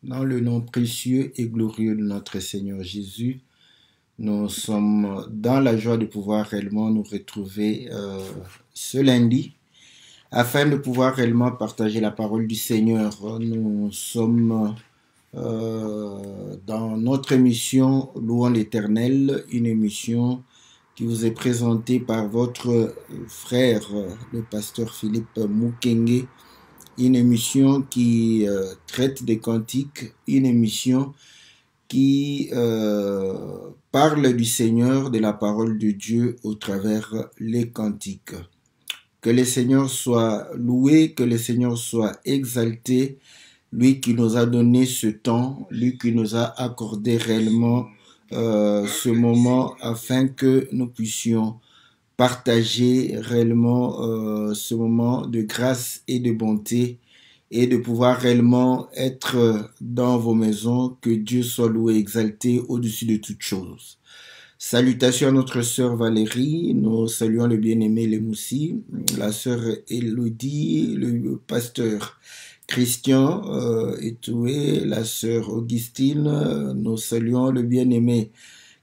Dans le nom précieux et glorieux de notre Seigneur Jésus, nous sommes dans la joie de pouvoir réellement nous retrouver ce lundi afin de pouvoir réellement partager la parole du Seigneur. Nous sommes dans notre émission Louons l'Éternel, une émission qui vous est présentée par votre frère, le pasteur Philippe Mukenge, une émission qui traite des cantiques, une émission qui parle du Seigneur, de la parole de Dieu au travers les cantiques. Que le Seigneur soit loué, que le Seigneur soit exalté, lui qui nous a donné ce temps, lui qui nous a accordé réellement ce moment afin que nous puissions partager réellement ce moment de grâce et de bonté et de pouvoir réellement être dans vos maisons. Que Dieu soit loué et exalté au-dessus de toutes choses. Salutations à notre sœur Valérie, nous saluons le bien-aimé Lemoussi, la sœur Elodie, le pasteur Christian Etoué, la sœur Augustine, nous saluons le bien-aimé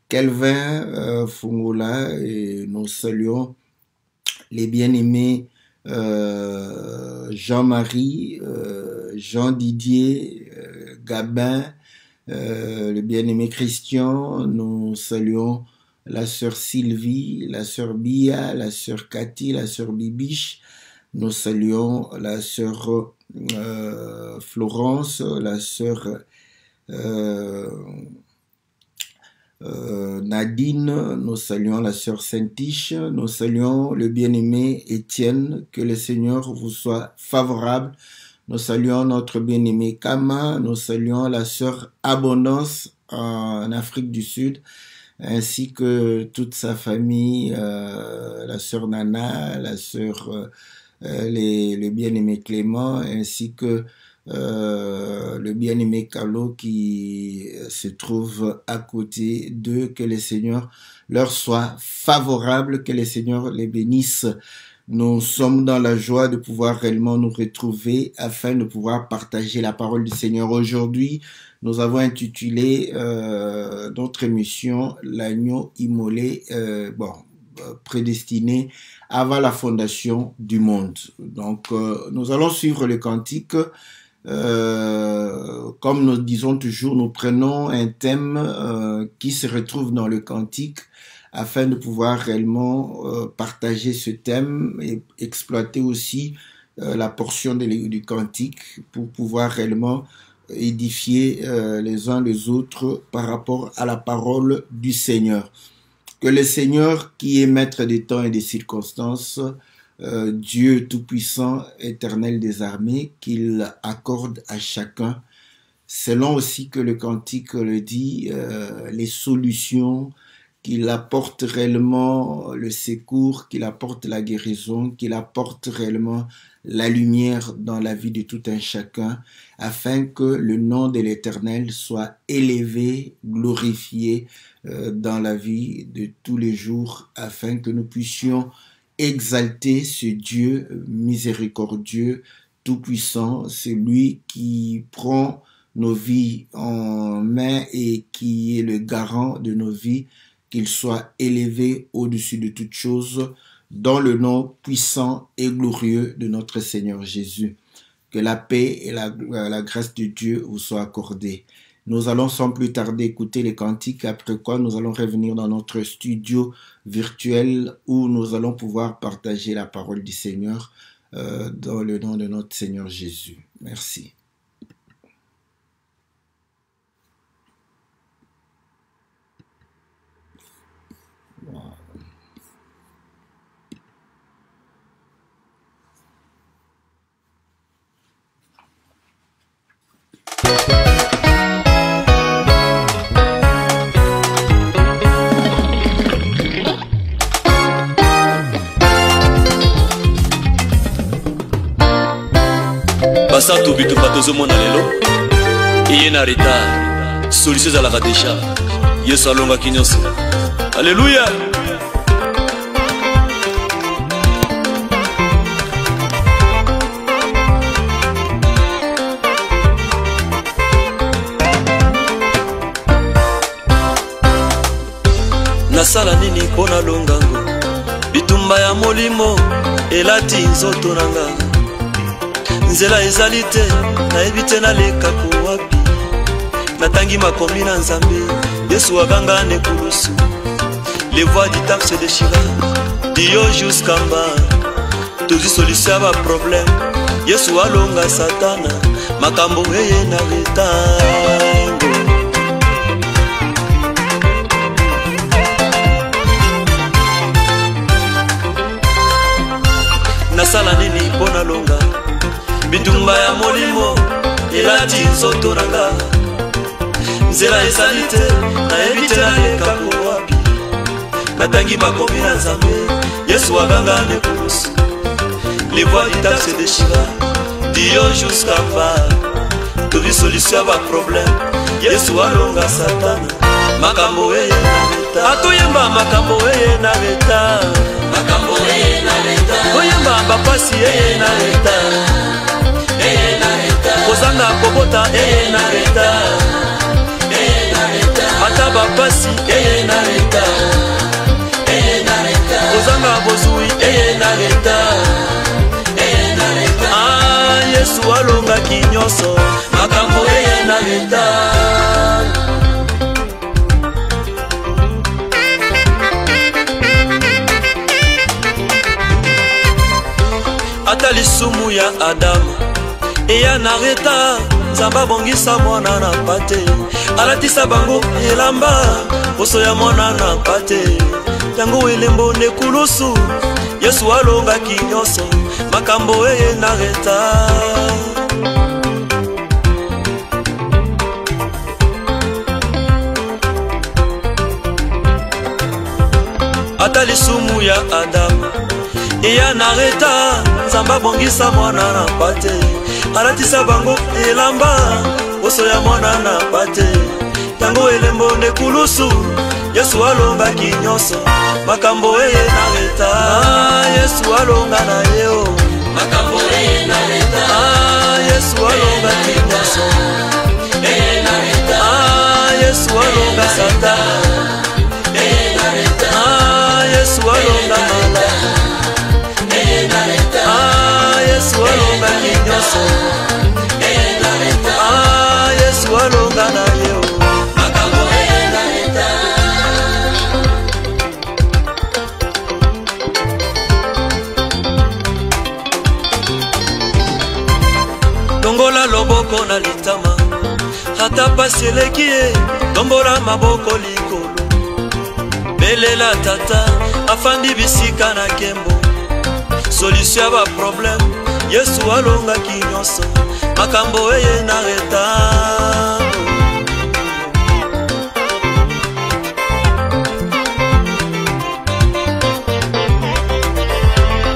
Kelvin Fungola et nous saluons les bien-aimés Jean-Marie, Jean-Didier, Gabin, le bien-aimé Christian, nous saluons la sœur Sylvie, la sœur Bia, la sœur Cathy, la sœur Bibiche, nous saluons la sœur Florence, la sœur Nadine, nous saluons la sœur Saint-Tiche, nous saluons le bien-aimé Étienne, que le Seigneur vous soit favorable. Nous saluons notre bien-aimé Kama, nous saluons la sœur Abondance en Afrique du Sud, ainsi que toute sa famille, la sœur Nana, la sœur, le bien-aimé Clément, ainsi que le bien-aimé Carlo qui se trouve à côté d'eux. Que le Seigneur leur soit favorable, que le Seigneur les bénisse. Nous sommes dans la joie de pouvoir réellement nous retrouver afin de pouvoir partager la parole du Seigneur. Aujourd'hui, nous avons intitulé notre émission L'agneau immolé, prédestiné avant la fondation du monde. Donc, nous allons suivre le cantique. Comme nous disons toujours, nous prenons un thème qui se retrouve dans le cantique afin de pouvoir réellement partager ce thème et exploiter aussi la portion du cantique pour pouvoir réellement édifier les uns les autres par rapport à la parole du Seigneur. Que le Seigneur, qui est maître des temps et des circonstances, Dieu tout-puissant, éternel des armées, qu'il accorde à chacun, selon aussi que le cantique le dit, les solutions, qu'il apporte réellement le secours, qu'il apporte la guérison, qu'il apporte réellement la lumière dans la vie de tout un chacun, afin que le nom de l'Éternel soit élevé, glorifié dans la vie de tous les jours, afin que nous puissions exalter ce Dieu miséricordieux, tout-puissant, celui qui prend nos vies en main et qui est le garant de nos vies, qu'il soit élevé au-dessus de toutes choses, dans le nom puissant et glorieux de notre Seigneur Jésus. Que la paix et la grâce de Dieu vous soient accordées. Nous allons sans plus tarder écouter les cantiques, après quoi nous allons revenir dans notre studio virtuel où nous allons pouvoir partager la parole du Seigneur dans le nom de notre Seigneur Jésus. Merci. Basato bitu batozo mona lelo iye na retard solution ezalaka deja Yesu alongaki nyonso. Alléluia. nasala nini pona longango bitumba ya molimo elati nzoto nanga nzela ezali te nayebi te naleka kowapi natangi makombi na nzambe Yesu aganga nekulusu les voix du temps se déchirent dio jusqu'en bas tozi solution ba problème Yesu alonga satana makambo eye na retango nasala nini pona longa bitumba ya molimo elati nzoto nanga nzela ezali te nayebi te naleka kowapi natangi makomi na nzambe Yesu aganga nekulusu les voix du temps se déchirent dio jusqu'en bas tozi solution ya ba problème Yesu alonga satana makambo eye na reta atoyemba makambo eye na reta makambo eye na reta oyemba bapasi eye na reta kozanga kobota eye na reta ata bapasi eye na reta kozanga bozui eye na reta Yesu alongaki nyonso makambo eye na reta ata lisumu ya Adamu eya na reta Nzambe abongisa mwana na pate alatisa bango elamba poso ya mwana na pate yango elembo nekulusu Yesu alongaki nyonso makambo eye na reta ata lisumu ya Adamu eya na reta Nzambe abongisa mwana na pate alatisa bango elamba poso ya mwana na pate yango elembo nekulusu Yesu alongaki nyonso makambo eye na reta Yesu alonga na yeo makambo eye na reta Yesu alongaki nyonso eye na reta Yesu alonga satana eye na reta Yesu alonga mala eye na reta Yesu alongaki nyonso eye na reta Yesu alonga na yeo makambo eye na reta longola loboko na litama hata pasi eleki ye lombola maboko likolo belela tata afandi bisika na kembo solution ya ba problème Yesu alongaki nyonso makambo eye na reta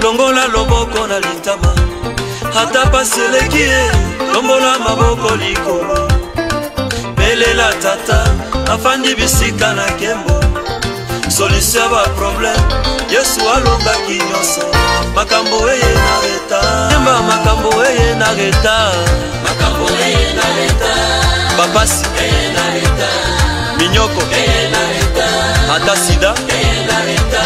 longola loboko na litama hata pasi eleki ye lombola maboko likolo belela tata afandi bisika na kembo solution ya ba problème Yesu alongaki nyonso makambo eye na reta yemba makambo eye na reta makambo eye na reta bapasi eye na reta minyoko eye na reta ata sida eye na reta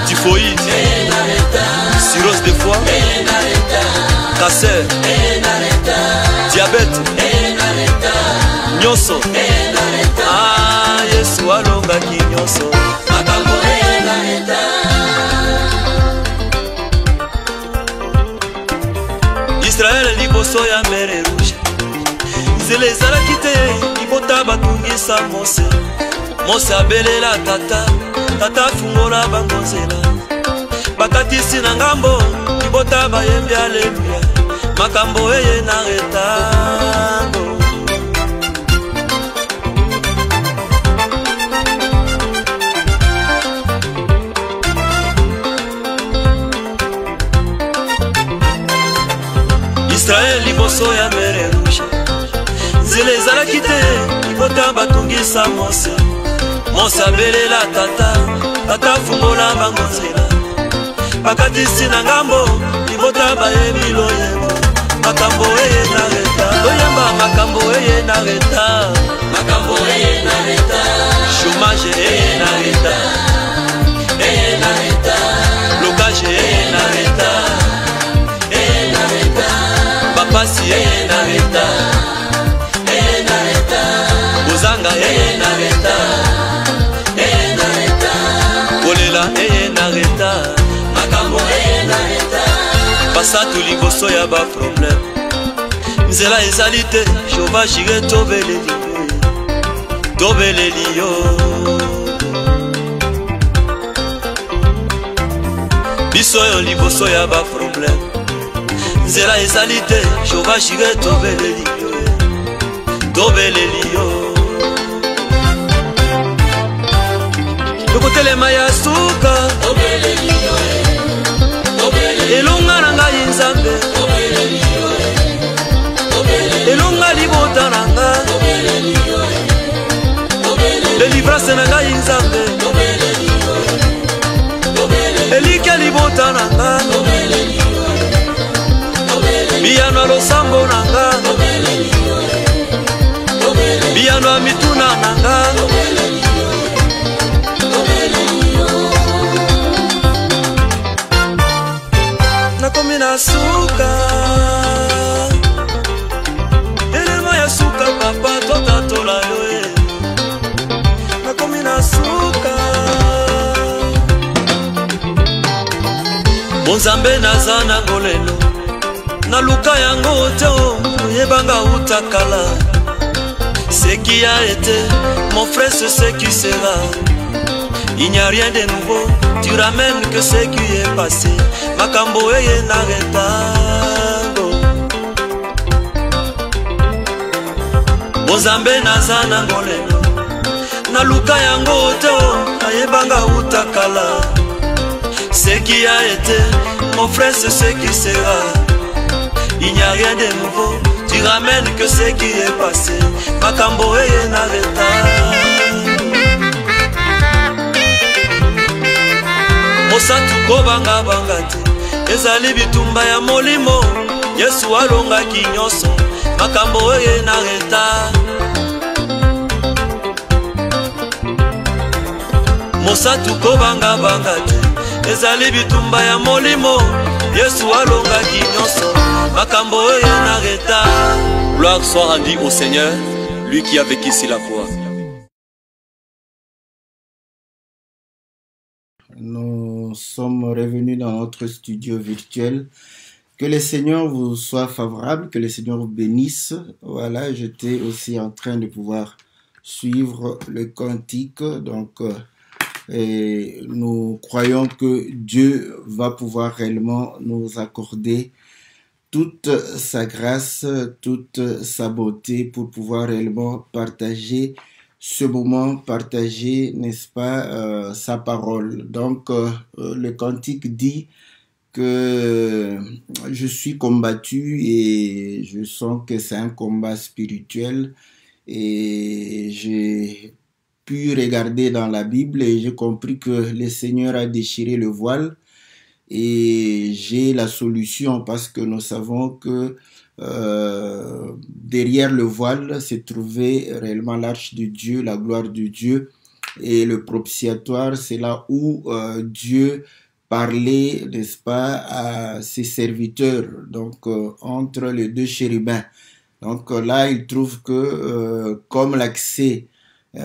typhoïde eye na reta cirrhose de foie eye na reta cancer eye na reta diabète eye na reta nyonso eye na reta Yesu alongaki nyonso makambo eye na reta Israel liboso ya mere rouge nzela ezalaki te libota batungisa Mose Mose abelela tata afungola bango nzela bakatisi na ngambo libota bayembi aleluya makambo eye na retango Israel liboso ya mere rouge nzela ezalaki te libota batungisa Mose abelela tata afungola bango nzela bakatisi na ngambo libota bayembi loyembo makambo eye na reta loyemba makambo eye na reta makambo eye na reta chômage eye na reta basatu liboso ya ba problème nzela ezali te jova jire tobeleli yo biso yo liboso ya ba problème nzela ezali te jova jire tobeleli yo lokotelema ya suka elonga na ngai nzambe elonga libota na nga delivrance na ngai nzambe elike libota na nga biyano ya losambo na nga biyano ya mituna na nga nakomi na suka elema ya suka papa totatola yo nakomi na suka bonzambe naza nango lelo naluka yango te oyebanga utakala ce qui a été mon frère c'est ce qui sera il n'y a rien de nouveau tu ramènes que ce qui est passé makambo eye na retango bonzambe naza nango lelo naluka yango te ayebanga utakala ce qui a été mon frère c'est ce qui sera il n'y a rien de nouveau tu ramènes que ce qui est passé makambo eye na retango mosatu kobanga te ezali bitumba ya molimo yesu alongaki nyonso makambo eye na reta mosatu kobanga te ezali bitumba ya molimo yesu alongaki nyonso makambo eye na reta. Gloire soit rendue au Seigneur, lui qui a vécu sur la croix. Nous sommes revenus dans notre studio virtuel. Que le Seigneur vous soit favorable, que le Seigneur vous bénisse. Voilà, j'étais aussi en train de pouvoir suivre le cantique. Donc, et nous croyons que Dieu va pouvoir réellement nous accorder toute sa grâce, toute sa beauté pour pouvoir réellement partager ce moment, partager, n'est-ce pas, sa parole. Donc, le cantique dit que je suis combattu et je sens que c'est un combat spirituel et j'ai pu regarder dans la Bible et j'ai compris que le Seigneur a déchiré le voile et j'ai la solution parce que nous savons que derrière le voile se trouvait réellement l'arche de Dieu, la gloire de Dieu et le propitiatoire, c'est là où Dieu parlait, n'est-ce pas, à ses serviteurs, donc entre les deux chérubins. Donc là, il trouve que comme l'accès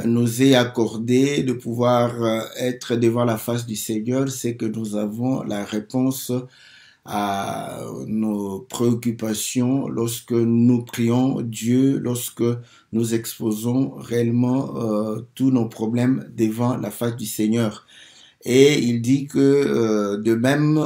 nous est accordé de pouvoir être devant la face du Seigneur, c'est que nous avons la réponse à nos préoccupations lorsque nous prions Dieu, lorsque nous exposons réellement tous nos problèmes devant la face du Seigneur. Et il dit que de même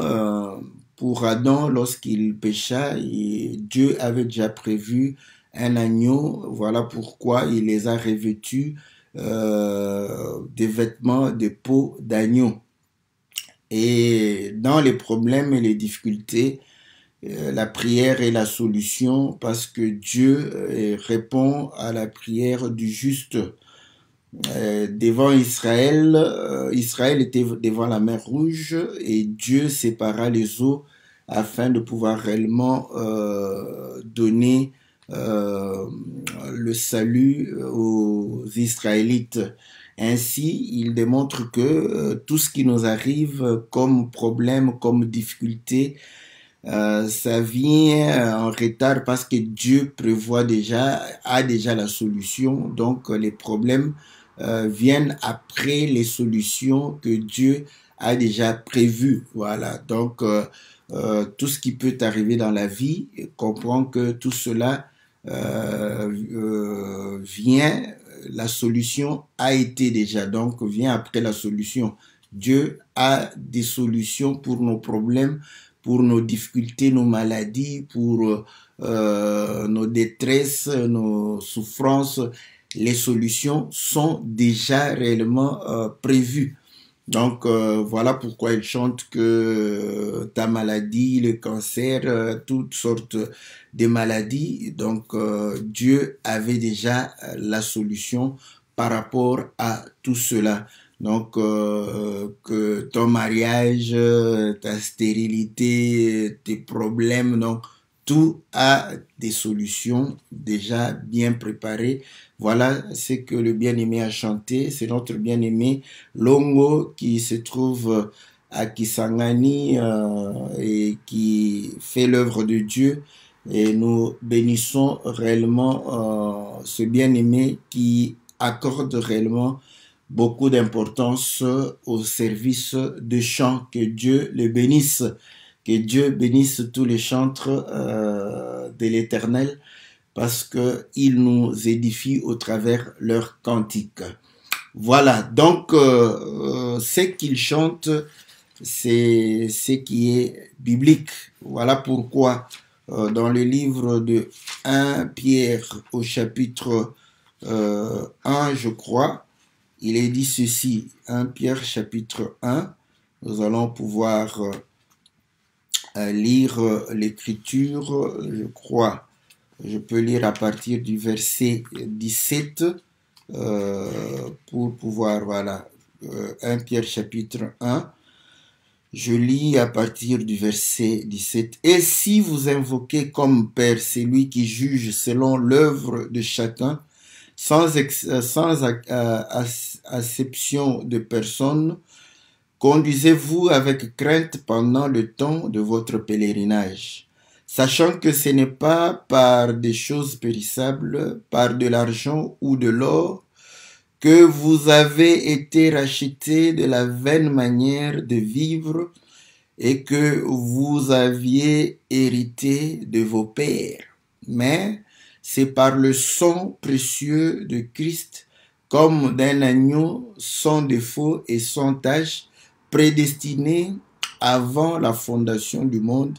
pour Adam, lorsqu'il pécha, Dieu avait déjà prévu un agneau. Voilà pourquoi il les a revêtus des vêtements de peau d'agneau. Et dans les problèmes et les difficultés, la prière est la solution parce que Dieu répond à la prière du juste. Devant Israël, Israël était devant la mer Rouge et Dieu sépara les eaux afin de pouvoir réellement donner le salut aux Israélites. Ainsi, il démontre que tout ce qui nous arrive comme problème, comme difficulté, ça vient en retard parce que Dieu prévoit déjà, a déjà la solution. Donc, les problèmes viennent après les solutions que Dieu a déjà prévues. Voilà. Donc, tout ce qui peut arriver dans la vie, comprend que tout cela vient, la solution a été déjà, donc vient après la solution. Dieu a des solutions pour nos problèmes, pour nos difficultés, nos maladies, pour nos détresses, nos souffrances. Les solutions sont déjà réellement prévues. Donc voilà pourquoi il chante que ta maladie, le cancer, toutes sortes de maladies, donc Dieu avait déjà la solution par rapport à tout cela. Donc que ton mariage, ta stérilité, tes problèmes, donc tout a des solutions déjà bien préparées. Voilà ce que le bien-aimé a chanté. C'est notre bien-aimé Longo qui se trouve à Kisangani et qui fait l'œuvre de Dieu. Et nous bénissons réellement ce bien-aimé qui accorde réellement beaucoup d'importance au service de chant. Que Dieu le bénisse. Que Dieu bénisse tous les chantres de l'Éternel, parce qu'il nous édifie au travers leurs cantiques. Voilà, donc ce qu'ils chantent, c'est ce qui est biblique. Voilà pourquoi dans le livre de 1 Pierre au chapitre 1, je crois, il est dit ceci, 1 Pierre chapitre 1, nous allons pouvoir lire l'écriture, je crois. Je peux lire à partir du verset 17 pour pouvoir, voilà, 1 Pierre chapitre 1. Je lis à partir du verset 17. « Et si vous invoquez comme Père celui qui juge selon l'œuvre de chacun, sans acception de personne, conduisez-vous avec crainte pendant le temps de votre pèlerinage, sachant que ce n'est pas par des choses périssables, par de l'argent ou de l'or, que vous avez été rachetés de la vaine manière de vivre et que vous aviez hérité de vos pères. Mais c'est par le sang précieux de Christ, comme d'un agneau sans défaut et sans tache, prédestiné avant la fondation du monde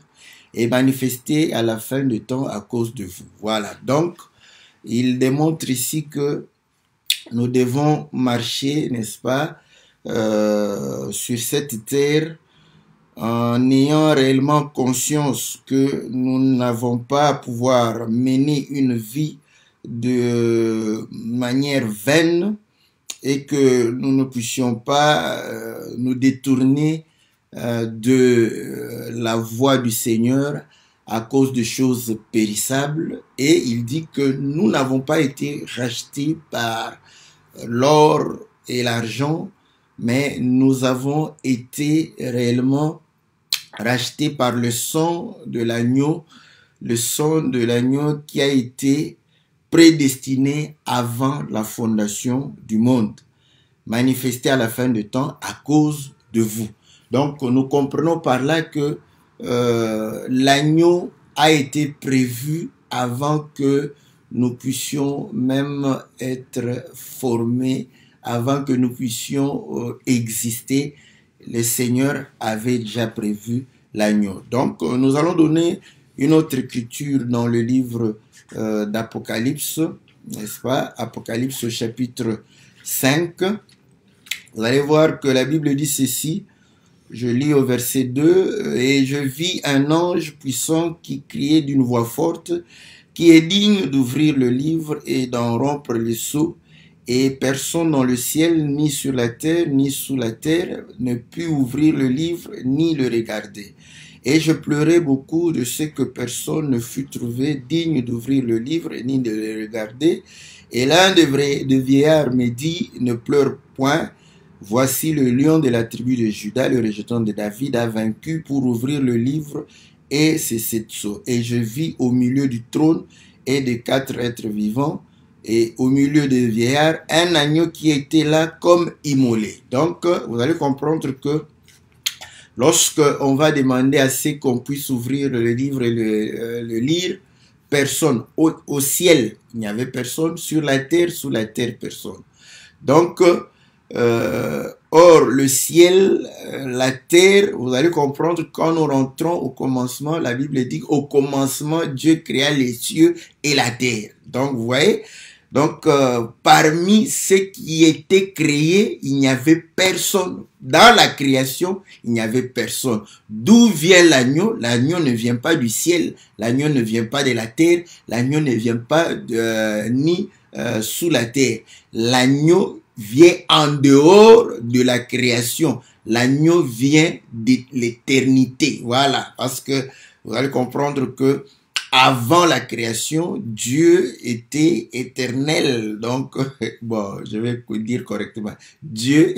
et manifesté à la fin du temps à cause de vous. » Voilà, donc il démontre ici que nous devons marcher, n'est-ce pas, sur cette terre en ayant réellement conscience que nous n'avons pas à pouvoir mener une vie de manière vaine et que nous ne puissions pas nous détourner de la voie du Seigneur à cause de choses périssables. Et il dit que nous n'avons pas été rachetés par l'or et l'argent, mais nous avons été réellement rachetés par le sang de l'agneau, le sang de l'agneau qui a été prédestiné avant la fondation du monde, manifesté à la fin du temps à cause de vous. Donc nous comprenons par là que l'agneau a été prévu avant que nous puissions même être formés, avant que nous puissions exister. Le Seigneur avait déjà prévu l'agneau. Donc nous allons donner une autre écriture dans le livre d'Apocalypse, n'est-ce pas? Apocalypse au chapitre 5. Vous allez voir que la Bible dit ceci. Je lis au verset 2. « Et je vis un ange puissant qui criait d'une voix forte, qui est digne d'ouvrir le livre et d'en rompre les sceaux. Et personne dans le ciel, ni sur la terre, ni sous la terre, ne put ouvrir le livre, ni le regarder. Et je pleurais beaucoup de ce que personne ne fut trouvé digne d'ouvrir le livre, ni de le regarder. Et l'un des vieillards me dit, ne pleure point. Voici le lion de la tribu de Juda, le rejeton de David, a vaincu pour ouvrir le livre et ses 7 sceaux. Et je vis au milieu du trône et des 4 êtres vivants, et au milieu des vieillards, un agneau qui était là comme immolé. Donc, vous allez comprendre que Lorsque on va demander à ce qu'on puisse ouvrir le livre et le lire, personne. Au ciel, il n'y avait personne. Sur la terre, sous la terre, personne. Donc, or, le ciel, la terre, vous allez comprendre, quand nous rentrons au commencement, la Bible dit, au commencement, Dieu créa les cieux et la terre. Donc, vous voyez, donc, parmi ce qui était créé, il n'y avait personne. Dans la création, il n'y avait personne. D'où vient l'agneau? L'agneau ne vient pas du ciel, l'agneau ne vient pas de la terre, l'agneau ne vient pas ni sous la terre. L'agneau vient en dehors de la création. L'agneau vient de l'éternité. Voilà, parce que vous allez comprendre que avant la création, Dieu était éternel. Donc, bon, je vais dire correctement. Dieu,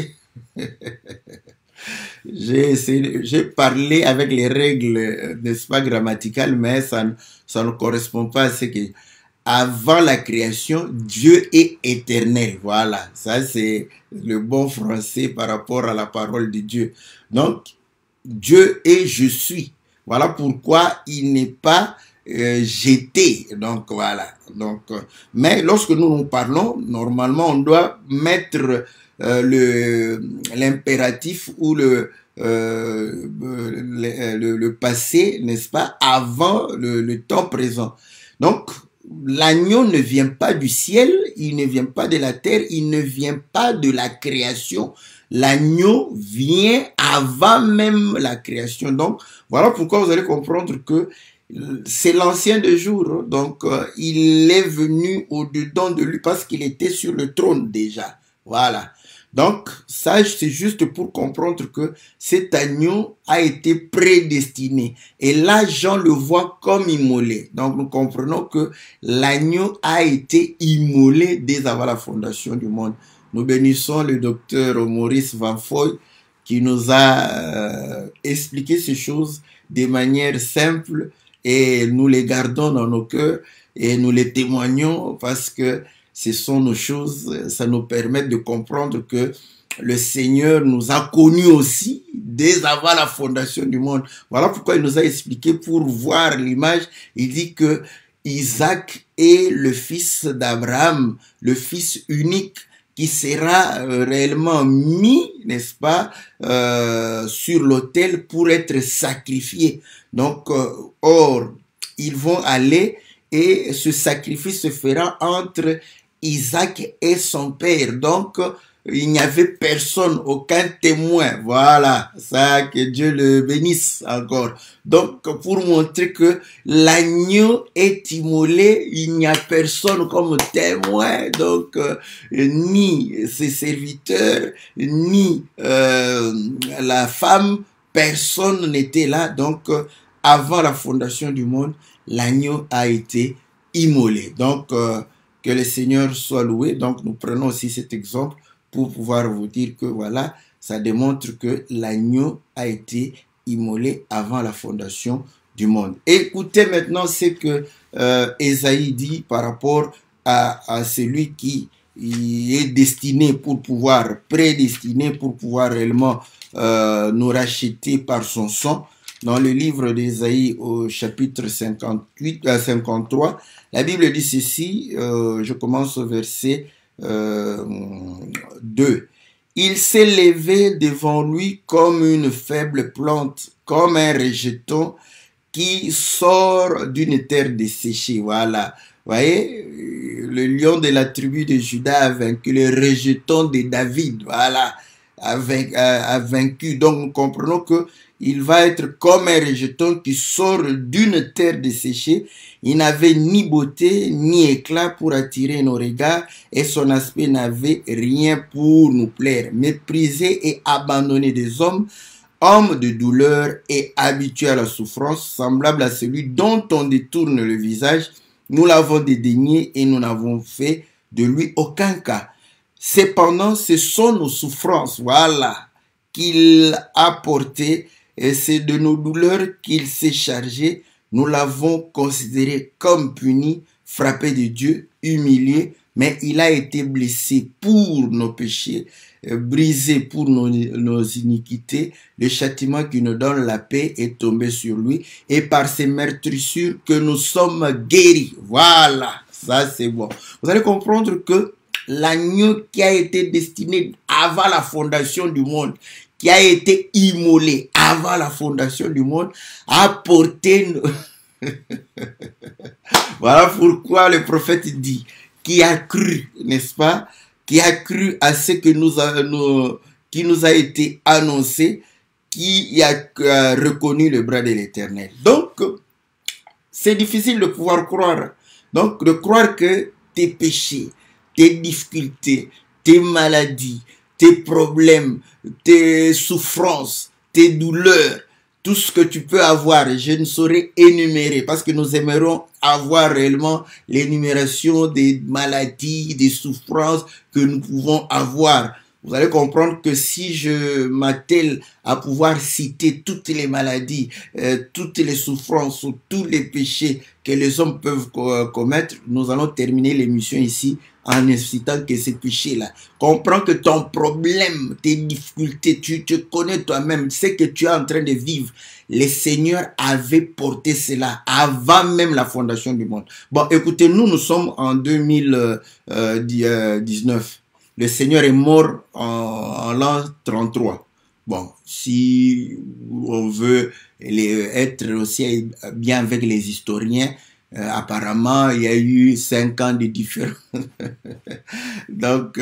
j'ai parlé avec les règles, n'est-ce pas, grammaticales, mais ça ne correspond pas à ce que... Avant la création, Dieu est éternel. Voilà, ça c'est le bon français par rapport à la parole de Dieu. Donc, Dieu est je suis. Voilà pourquoi il n'est pas jeté. Donc, voilà. Donc, mais lorsque nous parlons, normalement, on doit mettre l'impératif ou le passé, n'est-ce pas, avant le temps présent. Donc, l'agneau ne vient pas du ciel, il ne vient pas de la terre, il ne vient pas de la création. L'agneau vient avant même la création. Donc, voilà pourquoi vous allez comprendre que c'est l'ancien de jour. Donc, il est venu au-dedans de lui parce qu'il était sur le trône déjà. Voilà. Donc, ça, c'est juste pour comprendre que cet agneau a été prédestiné. Et là, Jean le voit comme immolé. Donc, nous comprenons que l'agneau a été immolé dès avant la fondation du monde. Nous bénissons le docteur Maurice Van Foy qui nous a expliqué ces choses de manière simple et nous les gardons dans nos cœurs et nous les témoignons parce que ce sont nos choses, ça nous permet de comprendre que le Seigneur nous a connus aussi dès avant la fondation du monde. Voilà pourquoi il nous a expliqué pour voir l'image. Il dit que Isaac est le fils d'Abraham, le fils unique qui sera réellement mis, n'est-ce pas, sur l'autel pour être sacrifié. Donc, or, ils vont aller et ce sacrifice se fera entre Isaac et son père. Donc, il n'y avait personne, aucun témoin. Voilà, ça, que Dieu le bénisse encore. Donc, pour montrer que l'agneau est immolé, il n'y a personne comme témoin. Donc, ni ses serviteurs, ni la femme, personne n'était là. Donc, avant la fondation du monde, l'agneau a été immolé. Donc, que le Seigneur soit loué. Donc, nous prenons aussi cet exemple pour pouvoir vous dire que voilà, ça démontre que l'agneau a été immolé avant la fondation du monde. Écoutez maintenant ce que Ésaïe dit par rapport à celui qui est destiné pour pouvoir, prédestiné pour pouvoir réellement nous racheter par son sang. Dans le livre d'Ésaïe au chapitre 53, la Bible dit ceci, je commence au verset 2. Il s'est levé devant lui comme une faible plante, comme un rejeton qui sort d'une terre desséchée. Voilà. Vous voyez, le lion de la tribu de Juda a vaincu le rejeton de David. Voilà. A vaincu. Donc, nous comprenons que il va être comme un rejeton qui sort d'une terre desséchée. Il n'avait ni beauté ni éclat pour attirer nos regards et son aspect n'avait rien pour nous plaire. Méprisé et abandonné des hommes, homme de douleur et habitué à la souffrance, semblable à celui dont on détourne le visage, nous l'avons dédaigné et nous n'avons fait de lui aucun cas. Cependant, ce sont nos souffrances, voilà, qu'il a portées. Et c'est de nos douleurs qu'il s'est chargé. Nous l'avons considéré comme puni, frappé de Dieu, humilié. mais il a été blessé pour nos péchés, brisé pour nos iniquités. Le châtiment qui nous donne la paix est tombé sur lui, et par ses meurtrissures que nous sommes guéris. Voilà, ça c'est bon. Vous allez comprendre que l'agneau qui a été destiné avant la fondation du monde, qui a été immolé avant la fondation du monde, a porté... Voilà pourquoi le prophète dit, qui a cru, n'est-ce pas, qui a cru à ce que qui nous a été annoncé, qui a reconnu le bras de l'Éternel. Donc, c'est difficile de pouvoir croire. Donc, de croire que tes péchés, tes difficultés, tes maladies, tes problèmes, tes souffrances, tes douleurs, tout ce que tu peux avoir, je ne saurais énumérer, parce que nous aimerons avoir réellement l'énumération des maladies, des souffrances que nous pouvons avoir. Vous allez comprendre que si je m'attelle à pouvoir citer toutes les maladies, toutes les souffrances ou tous les péchés que les hommes peuvent commettre, nous allons terminer l'émission ici en incitant que ces péchés-là. Comprends que ton problème, tes difficultés, tu te connais toi-même, ce que tu es en train de vivre. Le Seigneur avait porté cela avant même la fondation du monde. Bon, écoutez, nous sommes en 2019. Le Seigneur est mort en l'an 33. Bon, si on veut être aussi bien avec les historiens, apparemment, il y a eu 5 ans de différence. Donc,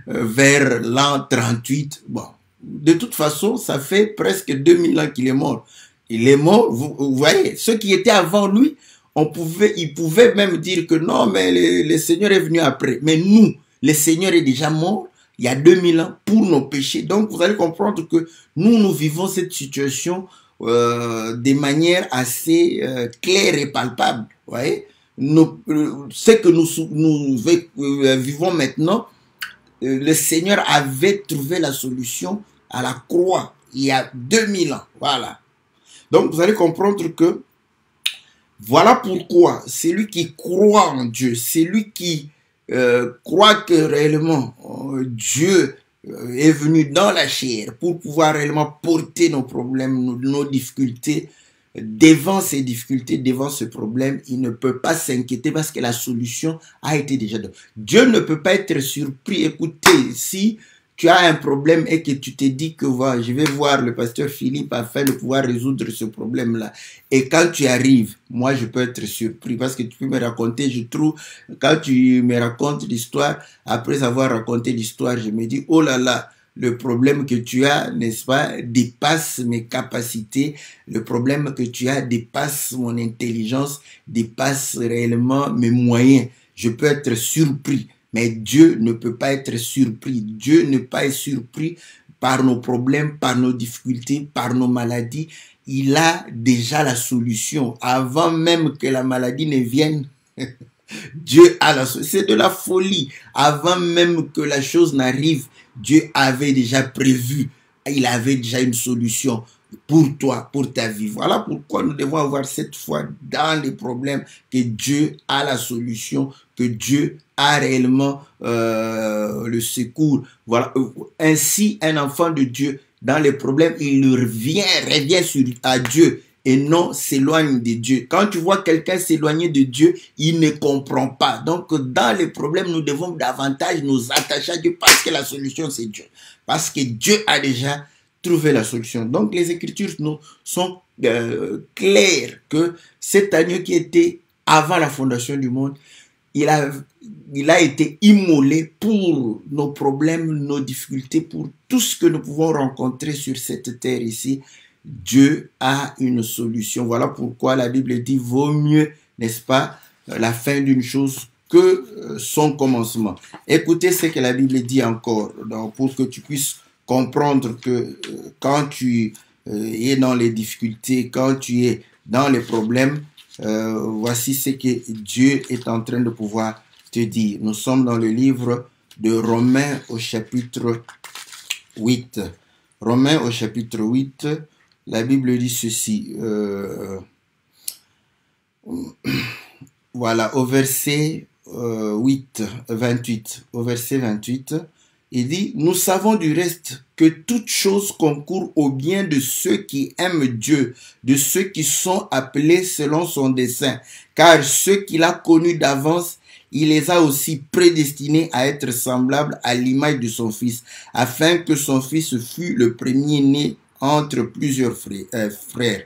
vers l'an 38, bon, de toute façon, ça fait presque 2000 ans qu'il est mort. Il est mort, vous voyez, ceux qui étaient avant lui, ils pouvaient même dire que non, mais le Seigneur est venu après. Mais nous, le Seigneur est déjà mort il y a 2000 ans pour nos péchés. Donc, vous allez comprendre que nous vivons cette situation de manière assez claire et palpable. Vous voyez, ce que nous vivons maintenant, le Seigneur avait trouvé la solution à la croix il y a 2000 ans. Voilà. Donc, vous allez comprendre que voilà pourquoi celui qui croit en Dieu, celui qui croit que réellement Dieu est venu dans la chair pour pouvoir réellement porter nos problèmes, nos difficultés, devant ces difficultés, devant ce problème, il ne peut pas s'inquiéter parce que la solution a été déjà donnée. Dieu ne peut pas être surpris. Écoutez, si tu as un problème et que tu te dis que voilà, je vais voir le pasteur Philippe afin de pouvoir résoudre ce problème-là. Et quand tu arrives, moi je peux être surpris parce que tu peux me raconter, je trouve, quand tu me racontes l'histoire, après avoir raconté l'histoire, je me dis, oh là là, le problème que tu as, n'est-ce pas, dépasse mes capacités. Le problème que tu as dépasse mon intelligence, dépasse réellement mes moyens. Je peux être surpris. Mais Dieu ne peut pas être surpris. Dieu ne peut pas être surpris par nos problèmes, par nos difficultés, par nos maladies. Il a déjà la solution. Avant même que la maladie ne vienne, Dieu a la solution. C'est de la folie. Avant même que la chose n'arrive, Dieu avait déjà prévu. Il avait déjà une solution pour toi, pour ta vie. Voilà pourquoi nous devons avoir cette foi dans les problèmes que Dieu a la solution, que Dieu a réellement le secours. Voilà. Ainsi, un enfant de Dieu, dans les problèmes, il revient à Dieu et non s'éloigne de Dieu. Quand tu vois quelqu'un s'éloigner de Dieu, il ne comprend pas. Donc, dans les problèmes, nous devons davantage nous attacher à Dieu parce que la solution, c'est Dieu. Parce que Dieu a déjà trouvé la solution. Donc, les Écritures nous sont claires que cet agneau qui était avant la fondation du monde, il a été immolé pour nos problèmes, nos difficultés, pour tout ce que nous pouvons rencontrer sur cette terre ici. Dieu a une solution. Voilà pourquoi la Bible dit, vaut mieux, n'est-ce pas, la fin d'une chose que son commencement. Écoutez ce que la Bible dit encore, donc, pour que tu puisses comprendre que quand tu es dans les difficultés, quand tu es dans les problèmes, voici ce que Dieu est en train de pouvoir te dire. Nous sommes dans le livre de Romains au chapitre 8. Romains au chapitre 8, la Bible dit ceci. Voilà, au verset 28, au verset 28, il dit, « Nous savons du reste que toute chose concourt au bien de ceux qui aiment Dieu, de ceux qui sont appelés selon son dessein, car ceux qu'il a connus d'avance, il les a aussi prédestinés à être semblables à l'image de son Fils, afin que son Fils fût le premier-né entre plusieurs frères.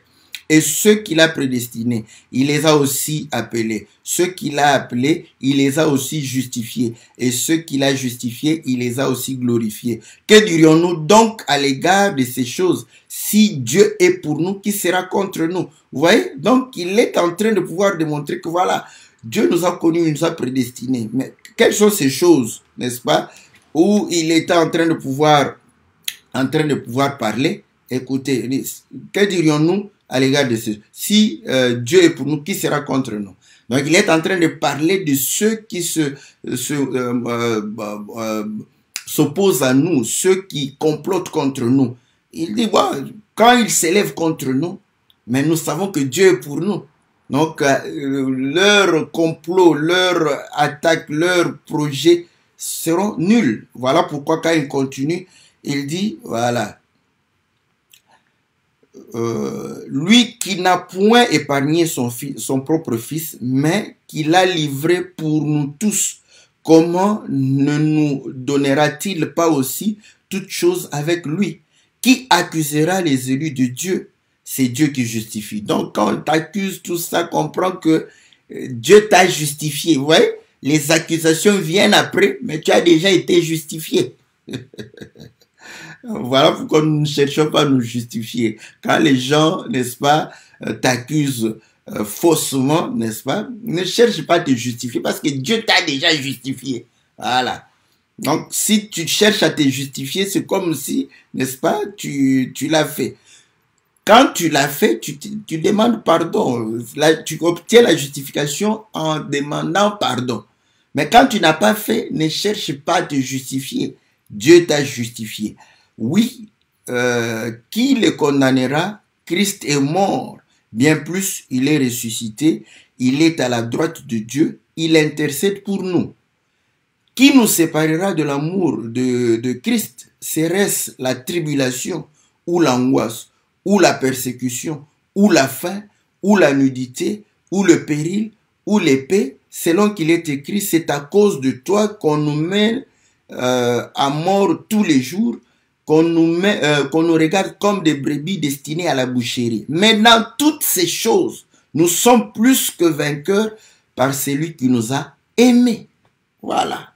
Et ceux qu'il a prédestinés, il les a aussi appelés. Ceux qu'il a appelés, il les a aussi justifiés. Et ceux qu'il a justifiés, il les a aussi glorifiés. Que dirions-nous donc à l'égard de ces choses? Si Dieu est pour nous, qui sera contre nous? Vous voyez? Donc, il est en train de pouvoir démontrer que voilà, Dieu nous a connus, il nous a prédestinés. Mais quelles sont ces choses, n'est-ce pas? Où il était en train de pouvoir parler. Écoutez, que dirions-nous à l'égard de ceux? Si Dieu est pour nous, qui sera contre nous? Donc, il est en train de parler de ceux qui s'opposent à nous, ceux qui complotent contre nous. Il dit, bon, quand ils s'élèvent contre nous, mais nous savons que Dieu est pour nous. Donc, leurs complots, leurs attaques, leurs projets seront nuls. Voilà pourquoi quand il continue, il dit, voilà, lui qui n'a point épargné son propre fils, mais qui l'a livré pour nous tous, comment ne nous donnera-t-il pas aussi toutes choses avec lui? Qui accusera les élus de Dieu? C'est Dieu qui justifie. Donc quand on t'accuse tout ça, comprends que Dieu t'a justifié. Vous voyez, les accusations viennent après, mais tu as déjà été justifié. Voilà pourquoi nous ne cherchons pas à nous justifier. Quand les gens, n'est-ce pas, t'accusent faussement, n'est-ce pas, ne cherche pas à te justifier parce que Dieu t'a déjà justifié. Voilà. Donc, si tu cherches à te justifier, c'est comme si, n'est-ce pas, tu l'as fait. Quand tu l'as fait, tu demandes pardon. Là, tu obtiens la justification en demandant pardon. Mais quand tu n'as pas fait, ne cherche pas à te justifier. Dieu t'a justifié. Oui, qui le condamnera? Christ est mort. Bien plus, il est ressuscité. Il est à la droite de Dieu. Il intercède pour nous. Qui nous séparera de l'amour de Christ? Serait-ce la tribulation ou l'angoisse ou la persécution ou la faim ou la nudité ou le péril ou l'épée? Selon qu'il est écrit, c'est à cause de toi qu'on nous met à mort tous les jours, qu'on nous regarde comme des brebis destinées à la boucherie. Mais dans toutes ces choses, nous sommes plus que vainqueurs par celui qui nous a aimés. Voilà.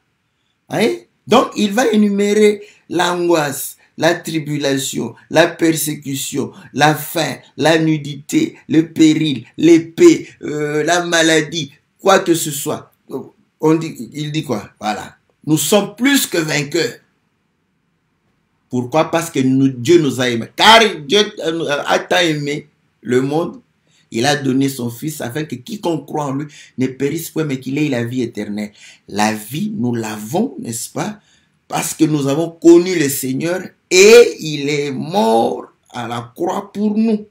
Hein? Donc, il va énumérer l'angoisse, la tribulation, la persécution, la faim, la nudité, le péril, l'épée, la maladie, quoi que ce soit. Il dit quoi? Voilà. Nous sommes plus que vainqueurs. Pourquoi? Parce que Dieu nous a aimés. Car Dieu a tant aimé le monde, il a donné son Fils afin que quiconque croit en lui ne périsse point, mais qu'il ait la vie éternelle. La vie, nous l'avons, n'est-ce pas? Parce que nous avons connu le Seigneur et il est mort à la croix pour nous.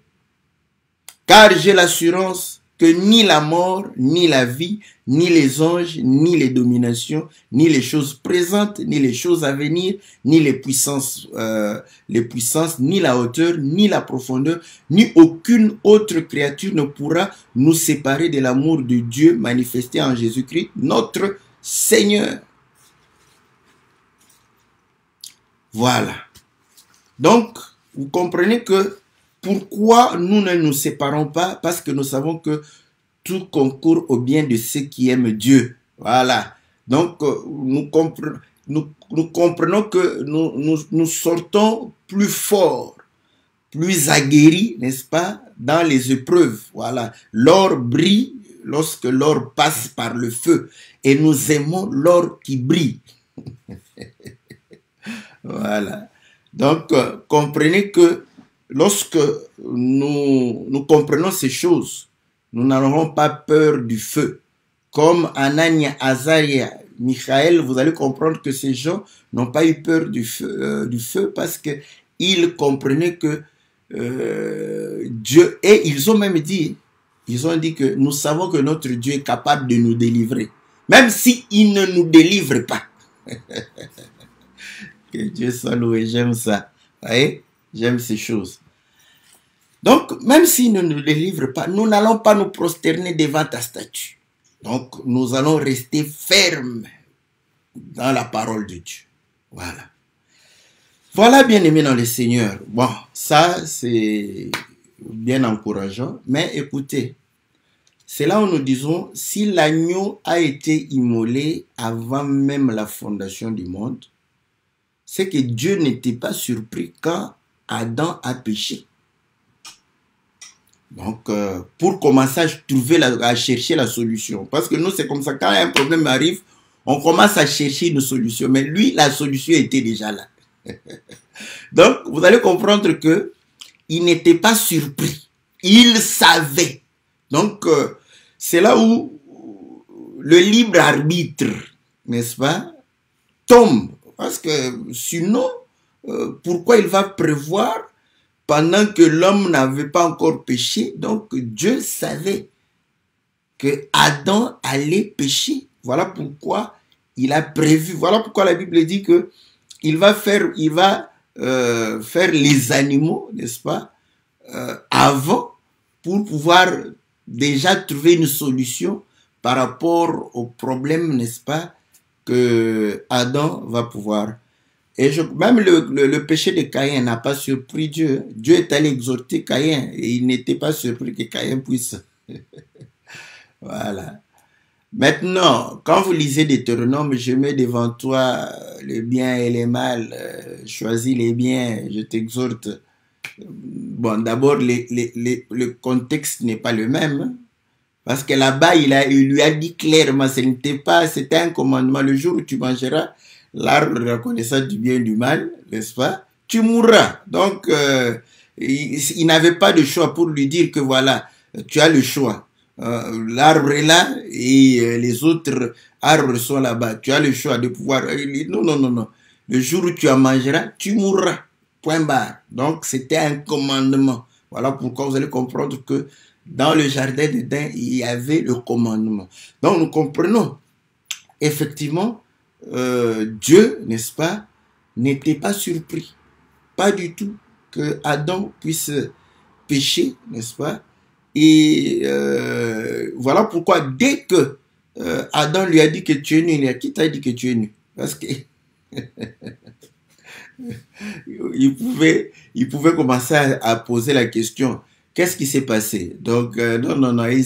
Car j'ai l'assurance que ni la mort, ni la vie, ni les anges, ni les dominations, ni les choses présentes, ni les choses à venir, ni les puissances, ni la hauteur, ni la profondeur, ni aucune autre créature ne pourra nous séparer de l'amour de Dieu manifesté en Jésus-Christ, notre Seigneur. Voilà. Donc, vous comprenez que pourquoi nous ne nous séparons pas? Parce que nous savons que tout concourt au bien de ceux qui aiment Dieu. Voilà. Donc, nous comprenons que nous sortons plus forts, plus aguerris, n'est-ce pas, dans les épreuves. Voilà. L'or brille lorsque l'or passe par le feu. Et nous aimons l'or qui brille. Voilà. Donc, comprenez que lorsque nous comprenons ces choses, nous n'aurons pas peur du feu. Comme Anania, Azaria, Michaël, vous allez comprendre que ces gens n'ont pas eu peur du feu parce qu'ils comprenaient que Dieu, et ils ont dit que nous savons que notre Dieu est capable de nous délivrer. même s'il ne nous délivre pas. Que Dieu soit loué, j'aime ça. Vous voyez, j'aime ces choses. Donc, même s'il ne nous délivre pas, nous n'allons pas nous prosterner devant ta statue. Donc, nous allons rester fermes dans la parole de Dieu. Voilà. Voilà, bien-aimés dans le Seigneur. Bon, ça, c'est bien encourageant. Mais écoutez, c'est là où nous disons, si l'agneau a été immolé avant même la fondation du monde, c'est que Dieu n'était pas surpris quand Adam a péché. Donc, pour commencer à chercher la solution. Parce que nous, c'est comme ça, quand un problème arrive, on commence à chercher une solution. Mais lui, la solution était déjà là. Donc, vous allez comprendre que il n'était pas surpris. Il savait. Donc, c'est là où le libre arbitre, n'est-ce pas, tombe. Parce que sinon, pourquoi il va prévoir pendant que l'homme n'avait pas encore péché? Donc, Dieu savait que Adam allait pécher. Voilà pourquoi il a prévu. Voilà pourquoi la Bible dit que il va faire les animaux, n'est-ce pas, avant, pour pouvoir déjà trouver une solution par rapport au problème, n'est-ce pas, que Adam va pouvoir. Et même le péché de Caïn n'a pas surpris Dieu. Dieu est allé exhorter Caïn et il n'était pas surpris que Caïn puisse. Voilà. Maintenant, quand vous lisez Deutéronome, je mets devant toi le bien et le mal. Choisis les biens, je t'exhorte. Bon, d'abord, le contexte n'est pas le même. Hein, parce que là-bas, il lui a dit clairement, c'était un commandement. Le jour où tu mangeras l'arbre de la connaissance du bien et du mal, n'est-ce pas? Tu mourras. Donc, il n'avait pas de choix pour lui dire que voilà, tu as le choix. L'arbre est là et les autres arbres sont là-bas. Tu as le choix de pouvoir... Non, non, non, non. Le jour où tu en mangeras, tu mourras. Point barre. Donc, c'était un commandement. Voilà pourquoi vous allez comprendre que dans le jardin d'Éden, il y avait le commandement. Donc, nous comprenons effectivement Dieu, n'est-ce pas, n'était pas surpris, pas du tout, que Adam puisse pécher, n'est-ce pas? Et voilà pourquoi dès que Adam lui a dit que tu es nu, qui t'a dit que tu es nu? Parce que il pouvait commencer à poser la question. Qu'est-ce qui s'est passé? Donc, non, il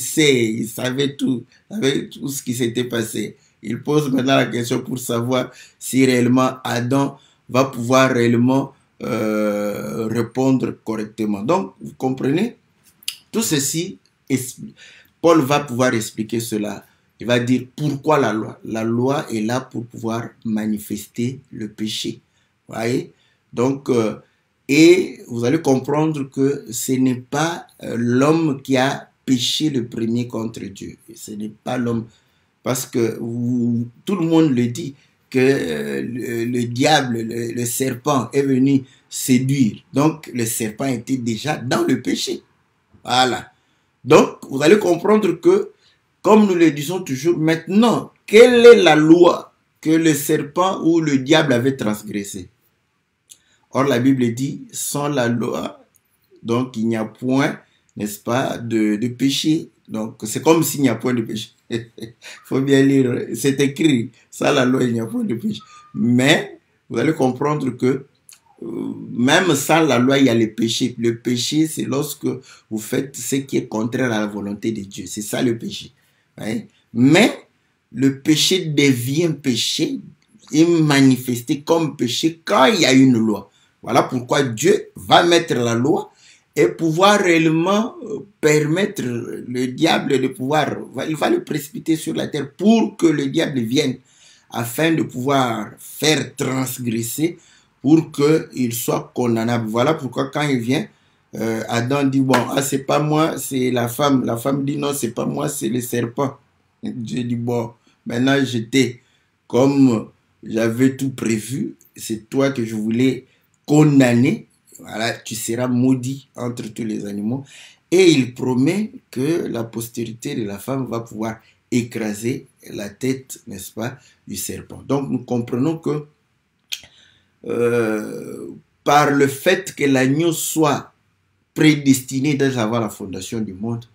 savait tout ce qui s'était passé. Il pose maintenant la question pour savoir si réellement Adam va pouvoir réellement répondre correctement. Donc, vous comprenez? Tout ceci, Paul va pouvoir expliquer cela. Il va dire pourquoi la loi. La loi est là pour pouvoir manifester le péché. Vous voyez? Donc, et vous allez comprendre que ce n'est pas l'homme qui a péché le premier contre Dieu. Ce n'est pas l'homme. Parce que tout le monde le dit, que le diable, le serpent est venu séduire. Donc, le serpent était déjà dans le péché. Voilà. Donc, vous allez comprendre que, comme nous le disons toujours, maintenant, quelle est la loi que le serpent ou le diable avait transgressée? Or, la Bible dit, sans la loi, donc il n'y a point, n'est-ce pas, de péché. Donc, c'est comme s'il n'y a point de péché. Il faut bien lire, c'est écrit, sans la loi, il n'y a point de péché. Mais, vous allez comprendre que, même sans la loi, il y a le péché. Le péché, c'est lorsque vous faites ce qui est contraire à la volonté de Dieu. C'est ça le péché. Ouais. Mais, le péché devient péché et manifesté comme péché quand il y a une loi. Voilà pourquoi Dieu va mettre la loi et pouvoir réellement permettre le diable de pouvoir, il va le précipiter sur la terre pour que le diable vienne afin de pouvoir faire transgresser pour qu'il soit condamnable. Voilà pourquoi quand il vient, Adam dit, bon, ah, c'est pas moi, c'est la femme. La femme dit, non, c'est pas moi, c'est le serpent. Dieu dit, bon, maintenant j'étais, comme j'avais tout prévu, c'est toi que je voulais condamner, voilà, tu seras maudit entre tous les animaux. Et il promet que la postérité de la femme va pouvoir écraser la tête, n'est-ce pas, du serpent. Donc nous comprenons que par le fait que l'agneau soit prédestiné dès avant la fondation du monde,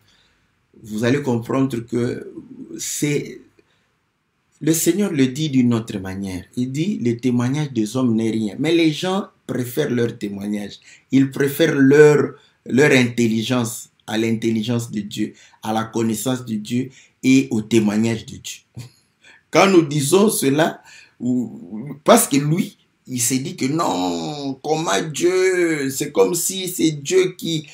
vous allez comprendre que c'est... Le Seigneur le dit d'une autre manière. Il dit, le témoignage des hommes n'est rien. Mais les gens préfèrent leur témoignage. Ils préfèrent leur intelligence à l'intelligence de Dieu, à la connaissance de Dieu et au témoignage de Dieu. Quand nous disons cela, parce que lui, il s'est dit que non, comment Dieu, c'est comme si c'est Dieu qui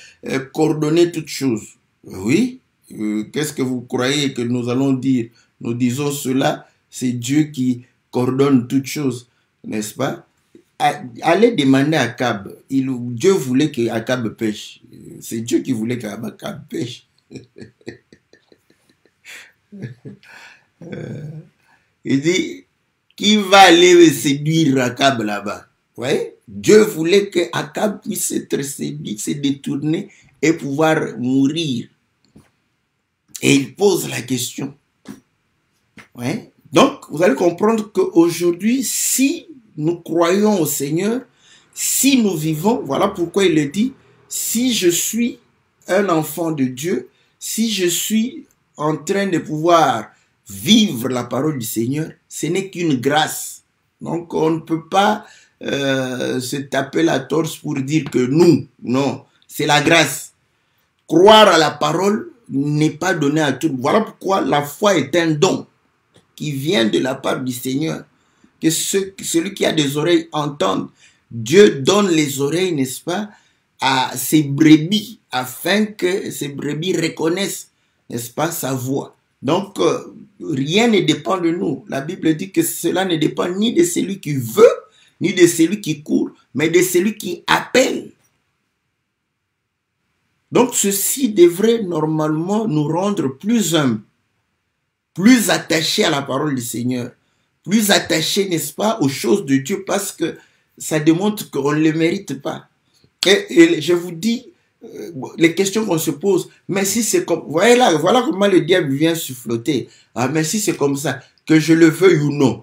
coordonnait toutes choses. Oui, qu'est-ce que vous croyez que nous allons dire? Nous disons cela, c'est Dieu qui coordonne toutes choses, n'est-ce pas? Allez demander à Akab. Dieu voulait que Akab pêche. C'est Dieu qui voulait qu'Akab pêche. Il dit, qui va aller séduire Akab là-bas? Ouais? Dieu voulait que Akab puisse être séduit, se détourner et pouvoir mourir. Et il pose la question. Ouais? Donc, vous allez comprendre qu'aujourd'hui, si nous croyons au Seigneur, si nous vivons, voilà pourquoi il le dit, si je suis un enfant de Dieu, si je suis en train de pouvoir vivre la parole du Seigneur, ce n'est qu'une grâce. Donc, on ne peut pas se taper la torse pour dire que nous, non, c'est la grâce. Croire à la parole n'est pas donné à tout. Voilà pourquoi la foi est un don qui vient de la part du Seigneur. Que celui qui a des oreilles entende. Dieu donne les oreilles, n'est-ce pas, à ses brebis, afin que ces brebis reconnaissent, n'est-ce pas, sa voix. Donc, rien ne dépend de nous. La Bible dit que cela ne dépend ni de celui qui veut, ni de celui qui court, mais de celui qui appelle. Donc, ceci devrait normalement nous rendre plus humbles, plus attachés à la parole du Seigneur, plus attachés, n'est-ce pas, aux choses de Dieu, parce que ça démontre qu'on ne le mérite pas. Et je vous dis, les questions qu'on se pose, mais si c'est comme, voilà comment le diable vient souffloter. Ah, mais si c'est comme ça, que je le veuille ou non.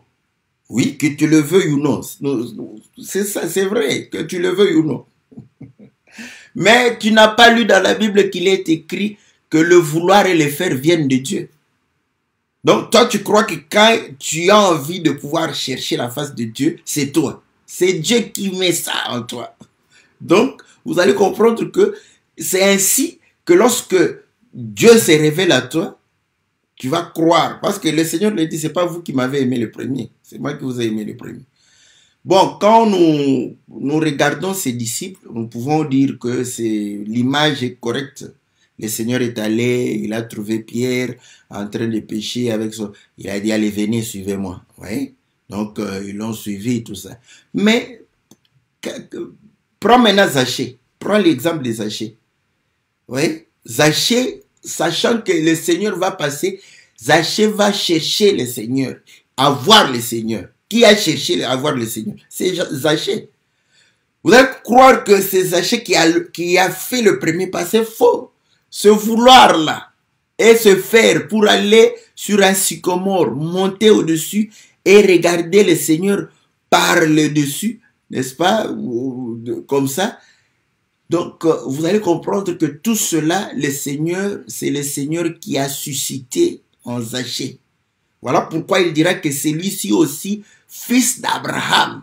Oui, que tu le veuilles ou non. C'est ça, c'est vrai, que tu le veuilles ou non. Mais tu n'as pas lu dans la Bible qu'il est écrit que le vouloir et le faire viennent de Dieu. Donc toi, tu crois que quand tu as envie de pouvoir chercher la face de Dieu, c'est toi. C'est Dieu qui met ça en toi. Donc, vous allez comprendre que c'est ainsi que lorsque Dieu se révèle à toi, tu vas croire. Parce que le Seigneur le dit, c'est pas vous qui m'avez aimé le premier. C'est moi qui vous ai aimé le premier. Bon, quand nous regardons ces disciples, nous pouvons dire que l'image est correcte. Le Seigneur est allé, il a trouvé Pierre en train de pécher avec son... Il a dit, allez, venez, suivez-moi. Oui. Donc, ils l'ont suivi, tout ça. Mais, prends maintenant Zachée. Prends l'exemple de Zachée. Oui. Zachée, sachant que le Seigneur va passer, Zachée va chercher le Seigneur, avoir le Seigneur. Qui a cherché à voir le Seigneur? C'est Zachée. Vous allez croire que c'est Zachée qui a fait le premier pas. C'est faux. Ce vouloir-là et se faire pour aller sur un sycomore, monter au-dessus et regarder le Seigneur par le dessus, n'est-ce pas? Comme ça. Donc, vous allez comprendre que tout cela, le Seigneur, c'est le Seigneur qui a suscité en Zachée. Voilà pourquoi il dira que c'est lui-ci aussi, fils d'Abraham.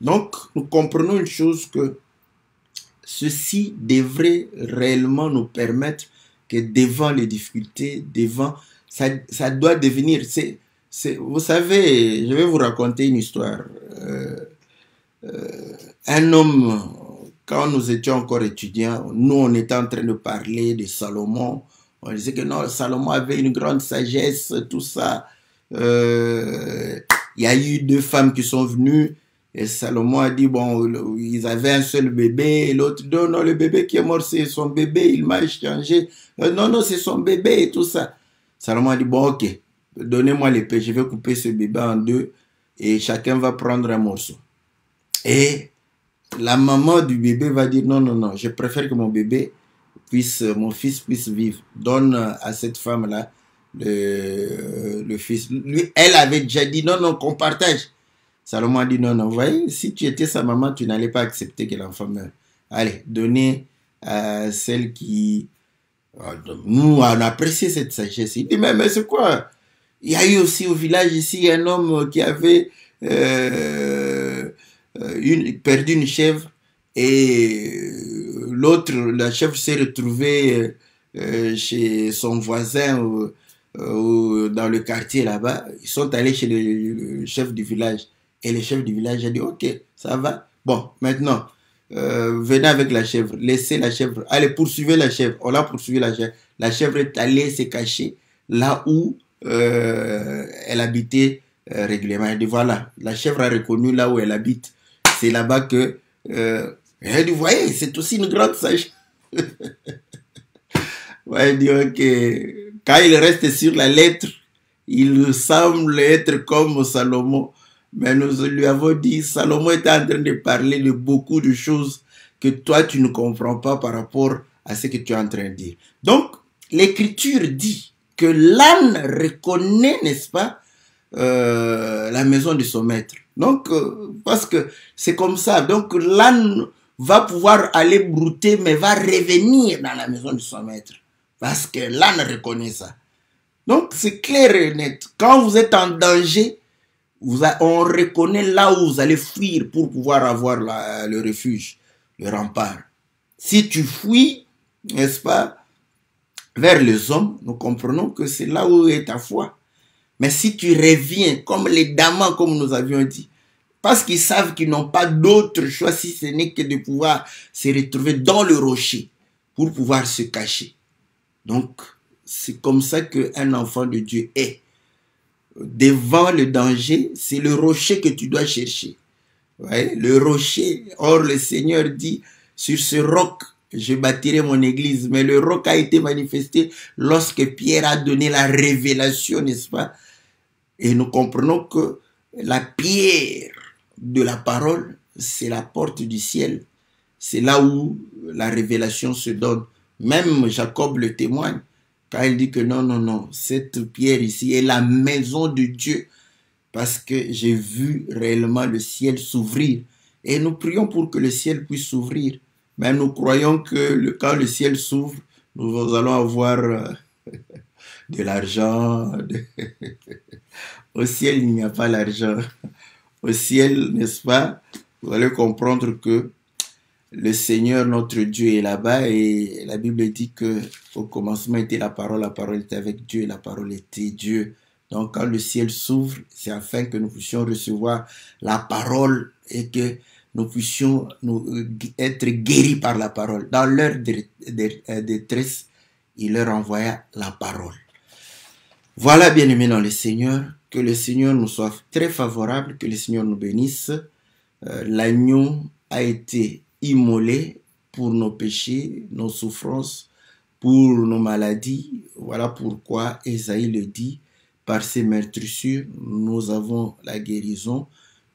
Donc, nous comprenons une chose que ceci devrait réellement nous permettre que devant les difficultés, ça doit devenir... vous savez, je vais vous raconter une histoire. Un homme, quand nous étions encore étudiants, nous on était en train de parler de Salomon. On disait que non, Salomon avait une grande sagesse, tout ça. Il y a eu 2 femmes qui sont venues. Et Salomon a dit, bon, ils avaient un seul bébé, et l'autre, non, le bébé qui est mort, c'est son bébé, il m'a échangé. Non, c'est son bébé et tout ça. Salomon a dit, bon, ok, donnez-moi l'épée, je vais couper ce bébé en 2, et chacun va prendre un morceau. Et la maman du bébé va dire, non, je préfère que mon fils puisse vivre. Donne à cette femme-là le fils. Lui, elle avait déjà dit non, non, qu'on partage. Salomon a dit non, non, vous voyez, si tu étais sa maman, tu n'allais pas accepter que l'enfant meure. Allez, donnez à celle qui... Nous, on a apprécié cette sagesse. Il dit, mais c'est quoi? Il y a eu aussi au village ici un homme qui avait perdu une chèvre et l'autre, la chèvre s'est retrouvée chez son voisin dans le quartier là-bas. Ils sont allés chez le chef du village. Et le chef du village a dit, ok, ça va. Bon, maintenant, venez avec la chèvre, laissez la chèvre, allez, poursuivez la chèvre. On l'a poursuivi la chèvre. La chèvre est allée se cacher là où elle habitait régulièrement. Elle dit, voilà, la chèvre a reconnu là où elle habite. C'est là-bas que... elle dit, vous voyez, c'est aussi une grande sagesse. Ouais, il dit, ok, quand il reste sur la lettre, il semble être comme Salomon. Mais nous lui avons dit, Salomon est en train de parler de beaucoup de choses que toi, tu ne comprends pas par rapport à ce que tu es en train de dire. Donc, l'Écriture dit que l'âne reconnaît, n'est-ce pas, la maison de son maître. Donc, parce que c'est comme ça. Donc, l'âne va pouvoir aller brouter, mais va revenir dans la maison de son maître. Parce que l'âne reconnaît ça. Donc, c'est clair et net. Quand vous êtes en danger, on reconnaît là où vous allez fuir pour pouvoir avoir le refuge, le rempart. Si tu fuis, n'est-ce pas, vers les hommes, nous comprenons que c'est là où est ta foi. Mais si tu reviens, comme les damans, comme nous avions dit, parce qu'ils savent qu'ils n'ont pas d'autre choix si ce n'est que de pouvoir se retrouver dans le rocher pour pouvoir se cacher. Donc, c'est comme ça qu'un enfant de Dieu est. Devant le danger, c'est le rocher que tu dois chercher. Ouais, le rocher. Or, le Seigneur dit, sur ce roc, je bâtirai mon église. Mais le roc a été manifesté lorsque Pierre a donné la révélation, n'est-ce pas? Et nous comprenons que la pierre de la parole, c'est la porte du ciel. C'est là où la révélation se donne. Même Jacob le témoigne. Quand il dit que non, non, non, cette pierre ici est la maison de Dieu. Parce que j'ai vu réellement le ciel s'ouvrir. Et nous prions pour que le ciel puisse s'ouvrir. Mais nous croyons que quand le ciel s'ouvre, nous allons avoir de l'argent. Au ciel, il n'y a pas l'argent. Au ciel, n'est-ce pas? Vous allez comprendre que le Seigneur, notre Dieu, est là-bas et la Bible dit que au commencement était la parole était avec Dieu et la parole était Dieu. Donc quand le ciel s'ouvre, c'est afin que nous puissions recevoir la parole et que nous puissions être guéris par la parole. Dans leur détresse, il leur envoya la parole. Voilà, bien-aimés dans le Seigneur, que le Seigneur nous soit très favorable, que le Seigneur nous bénisse. L'agneau a été immolé pour nos péchés, nos souffrances, pour nos maladies. Voilà pourquoi Ésaïe le dit, par ses meurtrissures, nous avons la guérison,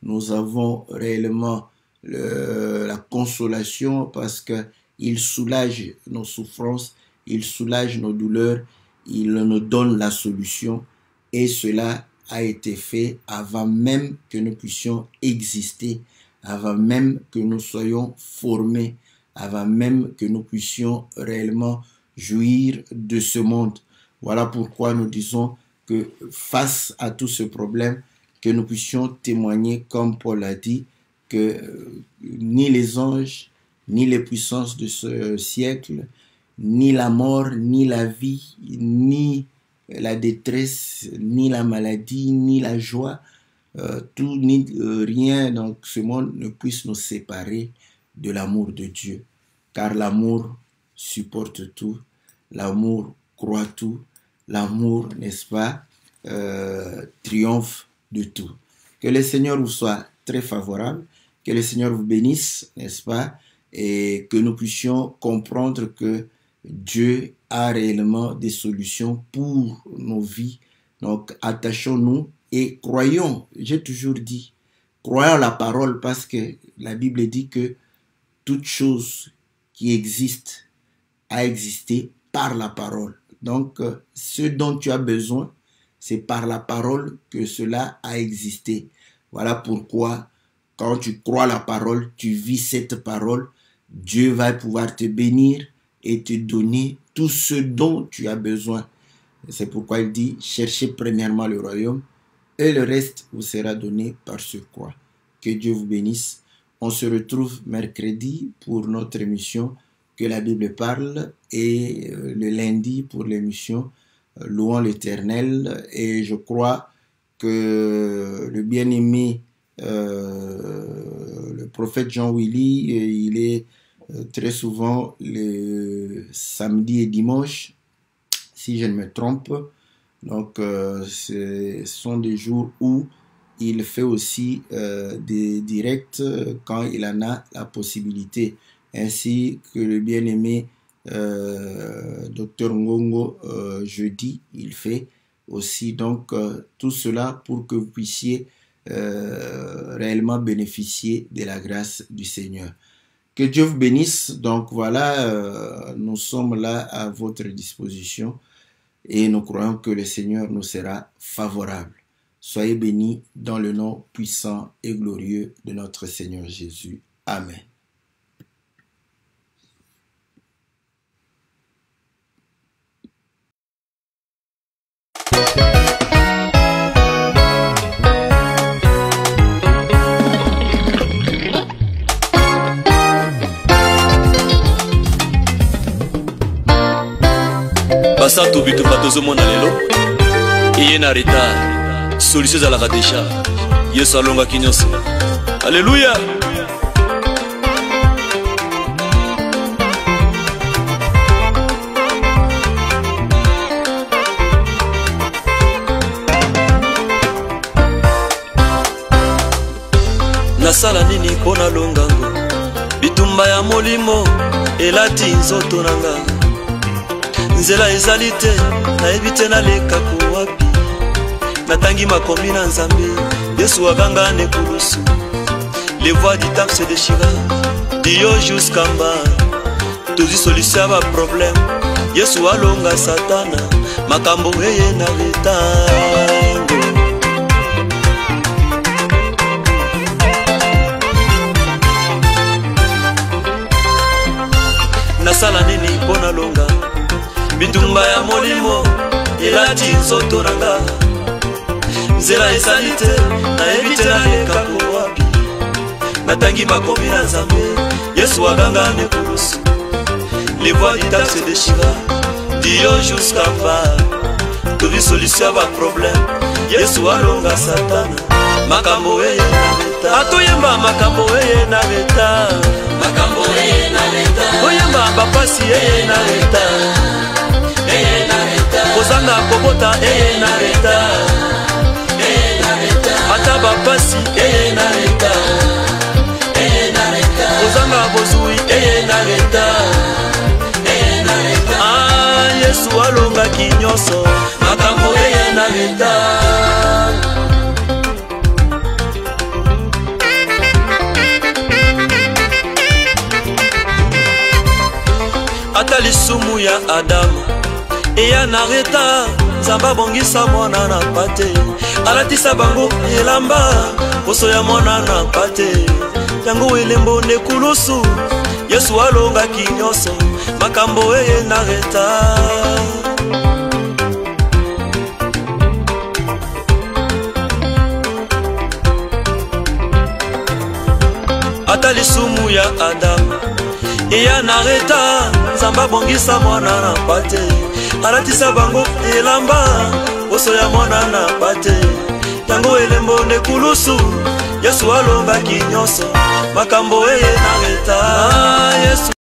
nous avons réellement la consolation parce qu'il soulage nos souffrances, il soulage nos douleurs, il nous donne la solution et cela a été fait avant même que nous puissions exister, avant même que nous soyons formés, avant même que nous puissions réellement jouir de ce monde. Voilà pourquoi nous disons que face à tout ce problème, que nous puissions témoigner, comme Paul a dit, que ni les anges, ni les puissances de ce siècle, ni la mort, ni la vie, ni la détresse, ni la maladie, ni la joie, tout ni rien dans ce monde ne puisse nous séparer de l'amour de Dieu. Car l'amour supporte tout, l'amour croit tout, l'amour, n'est-ce pas, triomphe de tout. Que le Seigneur vous soit très favorable, que le Seigneur vous bénisse, n'est-ce pas, et que nous puissions comprendre que Dieu a réellement des solutions pour nos vies. Donc, attachons-nous et croyons, j'ai toujours dit, croyons la parole parce que la Bible dit que toute chose qui existe a existé par la parole. Donc, ce dont tu as besoin, c'est par la parole que cela a existé. Voilà pourquoi, quand tu crois la parole, tu vis cette parole, Dieu va pouvoir te bénir et te donner tout ce dont tu as besoin. C'est pourquoi il dit, cherchez premièrement le royaume et le reste vous sera donné par ce quoi. Que Dieu vous bénisse. On se retrouve mercredi pour notre émission Que la Bible parle et le lundi pour l'émission Louons l'Éternel. Et je crois que le bien-aimé, le prophète Jean Willy, il est très souvent le samedi et dimanche, si je ne me trompe. Donc, ce sont des jours où il fait aussi des directs quand il en a la possibilité. Ainsi que le bien-aimé Dr Ngongo, jeudi, il fait aussi. Donc, tout cela pour que vous puissiez réellement bénéficier de la grâce du Seigneur. Que Dieu vous bénisse. Donc, voilà, nous sommes là à votre disposition et nous croyons que le Seigneur nous sera favorable. Soyez bénis dans le nom puissant et glorieux de notre Seigneur Jésus. Amen. Basantu bitu patozomona lelo iye na retard solution ezalaka deja Yesu alongaki nyonso. Alléluia. Nasala nini mpona longango bitumba ya molimo elati nzoto nanga nzela ezali te nayebi te naleka kowapi natangi makomi na Nzambe Yesu aganga nekulusu les voies du temps se déchirent dio jusqu'en bas tozi solution ya baproblème Yesu alonga satana makambo eye na letango. Nasala nini mpona longa bitumba ya molimo elati nzoto nanga nzela ezali te nayebi te naleka kowapi natangi makomi na Nzambe Yesu aganga nekulusu les voies du temps se déchirent dio jusqu'en bas tozi solution ya baproblème Yesu alonga satana makambo eye na leta atoyemba makambo eye na leta makambo eye na leta oyemba bapasi eye na leta kozanga kobota eye na leta ata bapasi eye na leta kozanga bozui eye na leta. Ah, Yesu alongaki nyonso makambo eye na leta. Ata lisumu ya Adamu eya na reta Nzambe abongisa mwana na pate alatisa bango elamba poso ya mwana na pate yango elembo nekulusu Yesu alongaki nyonso makambo eye na reta. Ata lisumu ya Adamu eya na reta Nzambe abongisa mwana na pate alatisa bango elamba poso ya mwana na pate yango elembo nekulusu Yesu alongaki nyonso makambo eye na reta. Yesu